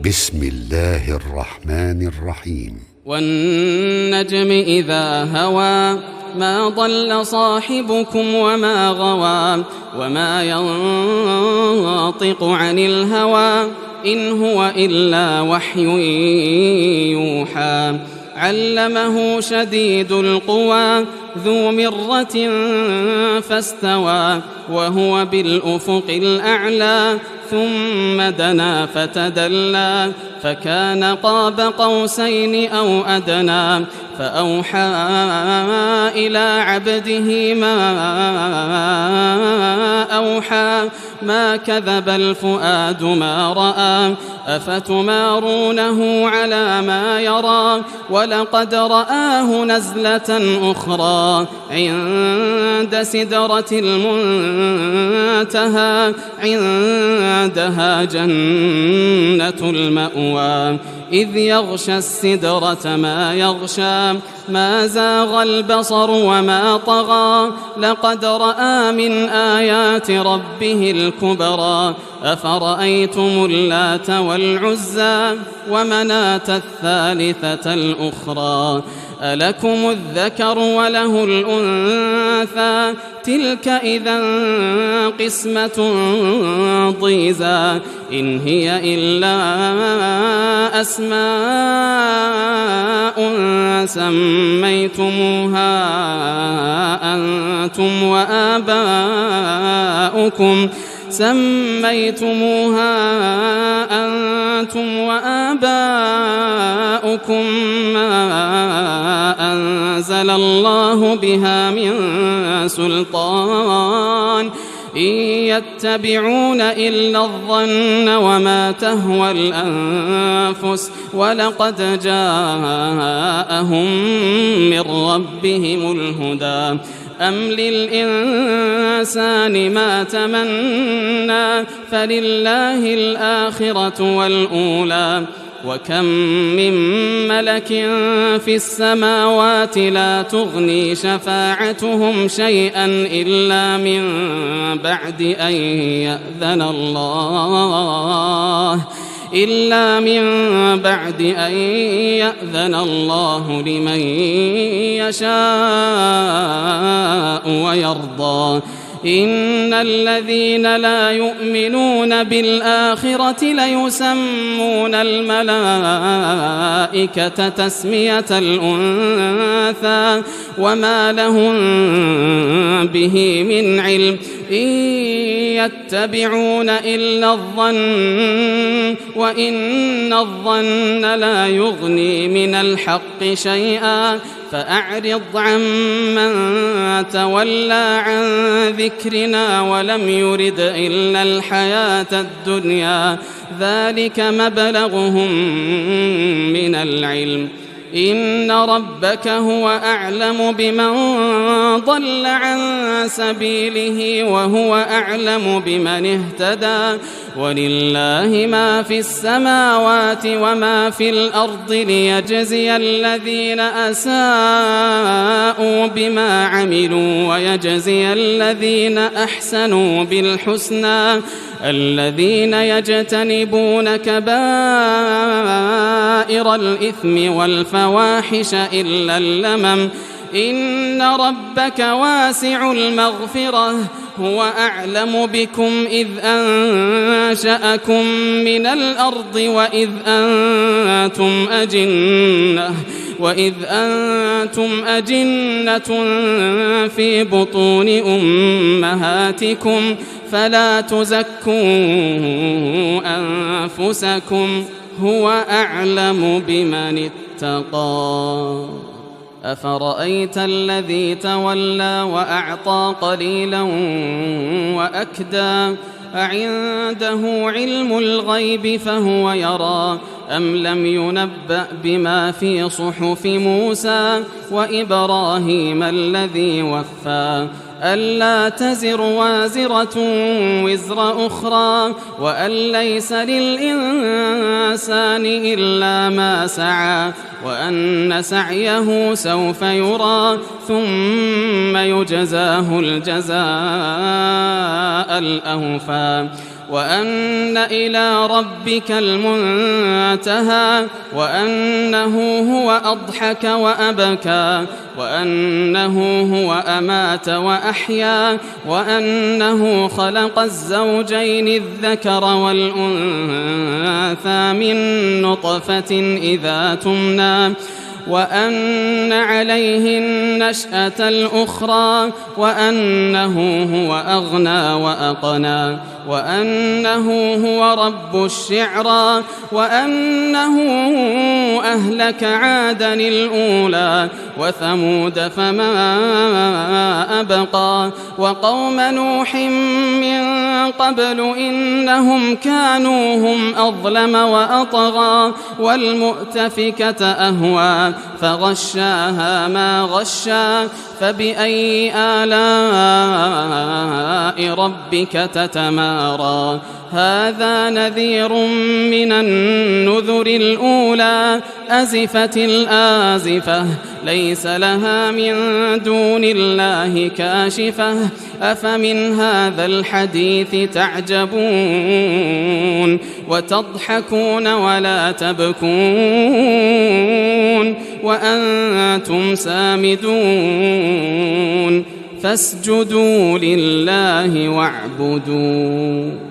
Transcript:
بسم الله الرحمن الرحيم. والنجم إذا هوى ما ضل صاحبكم وما غوى وما ينطق عن الهوى إن هو إلا وحي يوحى علمه شديد القوى ذو مرة فاستوى وهو بالأفق الأعلى ثم دنا فتدلى فكان قاب قوسين أو أدنى فأوحى إلى عبده ما أوحى ما كذب الفؤاد ما رأى أفتمارونه على ما يرى ولقد رآه نزلة أخرى عند سدرة المنتهى عندها جنة المأوى إذ يغشى السدرة ما يغشى ما زاغ البصر وما طغى لقد رأى من آيات ربه الكبرى أفرأيتم اللات والعزى ومناة الثالثة الأخرى ألكم الذكر وله الأنثى تلك إذا قسمة ضيزى إن هي إلا أسماء سميتموها أنتم وآباؤكم ما أنزل الله بها من سلطان إن يتبعون إلا الظن وما تهوى الأنفس ولقد جاءهم من ربهم الهدى أم للإنسان ما تمنى فلله الآخرة والأولى وكم من ملك في السماوات لا تغني شفاعتهم شيئا إلا من بعد أن يأذن الله لمن يشاء ويرضى إن الذين لا يؤمنون بالآخرة ليسمون الملائكة تسمية الأنثى وما لهم به من علم إن يتبعون إلا الظن وإن الظن لا يغني من الحق شيئا فأعرض عمن تولى عن ذكرنا ولم يرد إلا الحياة الدنيا ذلك مبلغهم من العلم إن ربك هو أعلم بمن ضل عن سبيله وهو أعلم بمن اهتدى ولله ما في السماوات وما في الأرض ليجزي الذين أساءوا بما عملوا ويجزي الذين أحسنوا بالحسنى الذين يجتنبون كبائر الإثم والفواحش إلا اللمم إن ربك واسع المغفرة هو أعلم بكم إذ أنشأكم من الأرض وإذ أنتم أجنة في بطون أمهاتكم فلا تزكوا أنفسكم هو أعلم بمن اتقى أفرأيت الذي تولى وأعطى قليلا وأكدى أعنده علم الغيب فهو يرى أم لم ينبأ بما في صحف موسى وإبراهيم الذي وفى ألا تزر وازرة وزر أخرى وأن ليس للإنسان إلا ما سعى وأن سعيه سوف يرى ثم يجزاه الجزاء الأوفى وأن إلى ربك المنتهى وأنه هو أضحك وأبكى وأنه هو أمات وأحيا وأنه خلق الزوجين الذكر والأنثى من نطفة إذا تمنى وأن عليه النشأة الأخرى وأنه هو أغنى وأقنى وأنه هو رب الشعرى وأنه أهلك عادا الأولى وثمود فما أبقى وقوم نوح من قبل إنهم كانوا هم أظلم وأطغى والمؤتفكة أهوى فغشاها ما غشا فبأي آلاء ربك تتمارى هذا نذير من النذر الأولى أزفت الآزفة ليس لها من دون الله كاشفة أفمن هذا الحديث تعجبون وتضحكون ولا تبكون وأنتم سامدون فاسجدوا لله واعبدوا